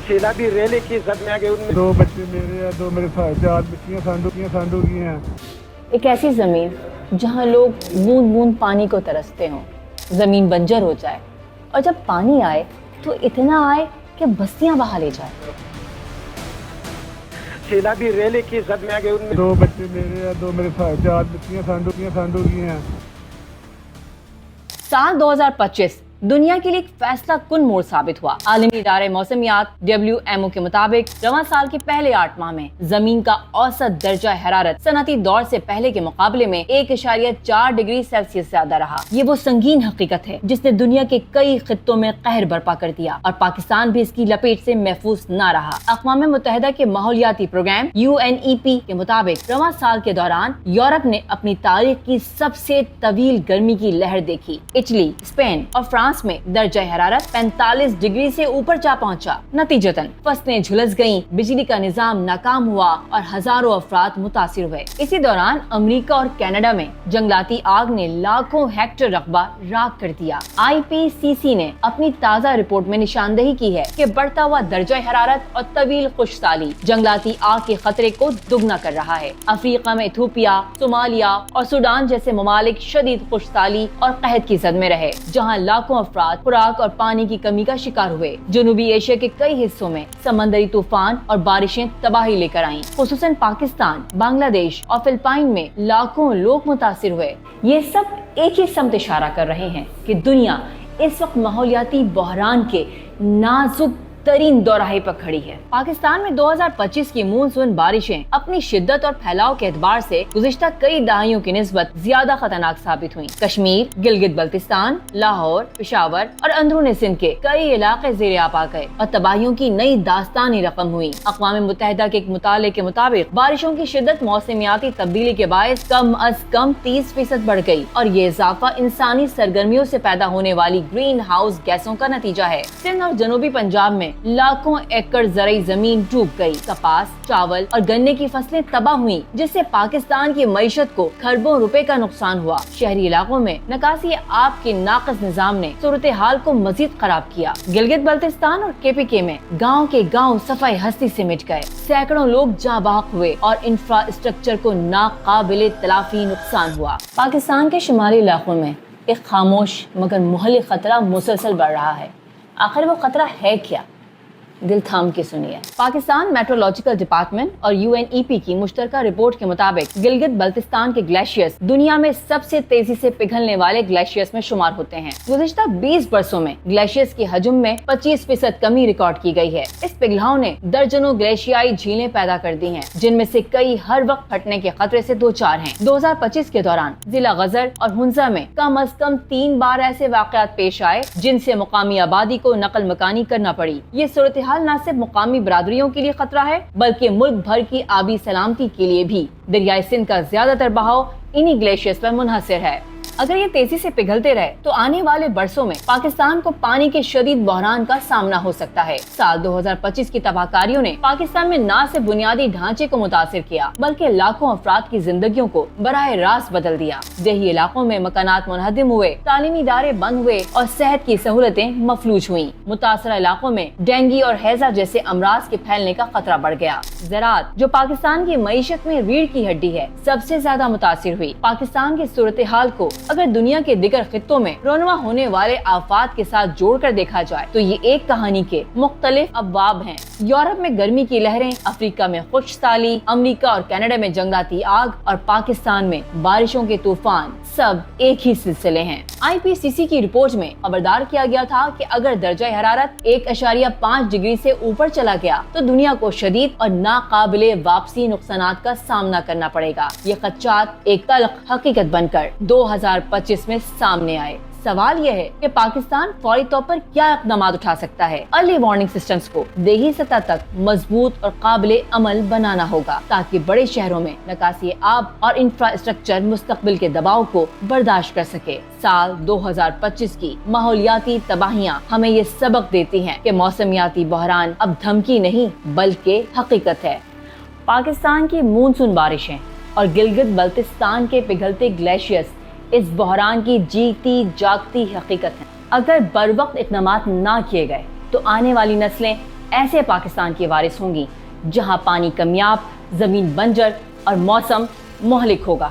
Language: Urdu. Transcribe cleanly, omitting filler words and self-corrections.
سیلابی ریلے کی زد میں آ گئے. ان میں 2 بچے میرے ہیں، 2 میرے ساتھ، 4 بچیاں سانڈو کی ہیں. ایک ایسی زمین جہاں لوگ بوند بوند پانی کو ترستے ہوں، زمین بنجر ہو جائے اور جب پانی آئے تو اتنا آئے کہ بستیاں بہا لے جائے. سیلابی ریلے کی زد میں آ گئے. ان میں 2 بچے میرے ہیں، 2 میرے ساتھ، 4 بچیاں سانڈو کی ہیں. سال 2025 دنیا کے لیے ایک فیصلہ کن موڑ ثابت ہوا. عالمی ادارے موسمیات WMO کے مطابق رواں سال کے پہلے 8 ماہ میں زمین کا اوسط درجہ حرارت صنعتی دور سے پہلے کے مقابلے میں 1.4 ڈگری سیلسیس زیادہ رہا. یہ وہ سنگین حقیقت ہے جس نے دنیا کے کئی خطوں میں قہر برپا کر دیا اور پاکستان بھی اس کی لپیٹ سے محفوظ نہ رہا. اقوام متحدہ کے ماحولیاتی پروگرام UNEP کے مطابق رواں سال کے دوران یورپ نے اپنی تاریخ کی سب سے طویل گرمی کی لہر دیکھی. اٹلی، اسپین اور فرانس میں درجہ حرارت 45 ڈگری سے اوپر جا پہنچا. نتیجتاً فصلیں جھلس گئیں، بجلی کا نظام ناکام ہوا اور ہزاروں افراد متاثر ہوئے. اسی دوران امریکہ اور کینیڈا میں جنگلاتی آگ نے لاکھوں ہیکٹر رقبہ راکھ کر دیا. IPCC نے اپنی تازہ رپورٹ میں نشاندہی کی ہے کہ بڑھتا ہوا درجہ حرارت اور طویل خشک سالی جنگلاتی آگ کے خطرے کو دگنا کر رہا ہے. افریقہ میں ایتھوپیا، صومالیہ اور سوڈان جیسے ممالک شدید خشک سالی اور قحط کی زد میں رہے، جہاں لاکھوں افراد خوراک اور پانی کی کمی کا شکار ہوئے. جنوبی ایشیا کے کئی حصوں میں سمندری طوفان اور بارشیں تباہی لے کر آئیں. خصوصاً پاکستان، بنگلہ دیش اور فلپائن میں لاکھوں لوگ متاثر ہوئے. یہ سب ایک ہی سمت اشارہ کر رہے ہیں کہ دنیا اس وقت ماحولیاتی بحران کے نازک ترین دوراہے پر کھڑی ہے. پاکستان میں 2025 کی مونسون بارشیں اپنی شدت اور پھیلاؤ کے اعتبار سے گزشتہ کئی دہائیوں کی نسبت زیادہ خطرناک ثابت ہوئیں. کشمیر، گلگت بلتستان، لاہور، پشاور اور اندرون سندھ کے کئی علاقے زیر آب آ گئے اور تباہیوں کی نئی داستانی رقم ہوئی. اقوام متحدہ کے ایک مطالعے کے مطابق بارشوں کی شدت موسمیاتی تبدیلی کے باعث کم از کم 30% بڑھ گئی اور یہ اضافہ انسانی سرگرمیوں سے پیدا ہونے والی گرین ہاؤس گیسوں کا نتیجہ ہے. سندھ اور جنوبی پنجاب میں لاکھوں ایکڑ زرعی زمین ڈوب گئی. کپاس، چاول اور گنے کی فصلیں تباہ ہوئیں جس سے پاکستان کی معیشت کو کھربوں روپے کا نقصان ہوا. شہری علاقوں میں نکاسی آب کے ناقص نظام نے صورتحال کو مزید خراب کیا. گلگت بلتستان اور KPK میں گاؤں کے گاؤں صفائی ہستی سے مٹ گئے. سینکڑوں لوگ جاں بحق ہوئے اور انفراسٹرکچر کو ناقابل تلافی نقصان ہوا. پاکستان کے شمالی علاقوں میں ایک خاموش مگر مہلک خطرہ مسلسل بڑھ رہا ہے. آخر وہ خطرہ ہے کیا؟ دل تھام کے سنیے. پاکستان میٹرولوجیکل ڈپارٹمنٹ اور UNEP کی مشترکہ رپورٹ کے مطابق گلگت بلتستان کے گلیشیئرز دنیا میں سب سے تیزی سے پگھلنے والے گلیشیئرز میں شمار ہوتے ہیں. گزشتہ 20 برسوں میں گلیشیئرز کی حجم میں 25% کمی ریکارڈ کی گئی ہے. اس پگھلاؤ نے درجنوں گلیشیائی جھیلیں پیدا کر دی ہیں جن میں سے کئی ہر وقت پھٹنے کے خطرے سے دوچار ہیں. 2025 کے دوران ضلع غزر اور ہنزا میں کم از کم 3 بار ایسے واقعات پیش آئے جن سے مقامی آبادی کو نقل مکانی کرنا پڑی. یہ صورتحال نہ صرف مقامی برادریوں کے لیے خطرہ ہے بلکہ ملک بھر کی آبی سلامتی کے لیے بھی. دریائے سندھ کا زیادہ تر بہاؤ انہی گلیشیئرز پر منحصر ہے. اگر یہ تیزی سے پگھلتے رہے تو آنے والے برسوں میں پاکستان کو پانی کے شدید بحران کا سامنا ہو سکتا ہے. سال 2025 کی تباہ کاریوں نے پاکستان میں نہ صرف بنیادی ڈھانچے کو متاثر کیا بلکہ لاکھوں افراد کی زندگیوں کو براہ راست بدل دیا. دیہی علاقوں میں مکانات منہدم ہوئے، تعلیمی ادارے بند ہوئے اور صحت کی سہولتیں مفلوج ہوئیں. متاثرہ علاقوں میں ڈینگی اور ہیضہ جیسے امراض کے پھیلنے کا خطرہ بڑھ گیا. زراعت، جو پاکستان کی معیشت میں ریڑھ کی ہڈی ہے، سب سے زیادہ متاثر ہوئی. پاکستان کی صورتحال کو اگر دنیا کے دیگر خطوں میں رونما ہونے والے آفات کے ساتھ جوڑ کر دیکھا جائے تو یہ ایک کہانی کے مختلف ابواب ہیں. یورپ میں گرمی کی لہریں، افریقہ میں خشک سالی، امریکہ اور کینیڈا میں جنگلاتی آگ اور پاکستان میں بارشوں کے طوفان سب ایک ہی سلسلے ہیں. IPCC کی رپورٹ میں خبردار کیا گیا تھا کہ اگر درجہ حرارت 1.5 ڈگری سے اوپر چلا گیا تو دنیا کو شدید اور ناقابل واپسی نقصانات کا سامنا کرنا پڑے گا. یہ خدشات ایک تلخ حقیقت بن کر 2025 میں سامنے آئے. سوال یہ ہے کہ پاکستان فوری طور پر کیا اقدامات اٹھا سکتا ہے. ارلی وارننگ سسٹمز کو دیہی سطح تک مضبوط اور قابل عمل بنانا ہوگا تاکہ بڑے شہروں میں نکاسی آب اور انفراسٹرکچر مستقبل کے دباؤ کو برداشت کر سکے. سال 2025 کی ماحولیاتی تباہیاں ہمیں یہ سبق دیتی ہیں کہ موسمیاتی بحران اب دھمکی نہیں بلکہ حقیقت ہے. پاکستان کی مونسون بارشیں اور گلگت بلتستان کے پگھلتے گلیشیئرز اس بحران کی جیتی جاگتی حقیقت ہے. اگر بر وقت اقدامات نہ کیے گئے تو آنے والی نسلیں ایسے پاکستان کی وارث ہوں گی جہاں پانی کمیاب، زمین بنجر اور موسم مہلک ہوگا۔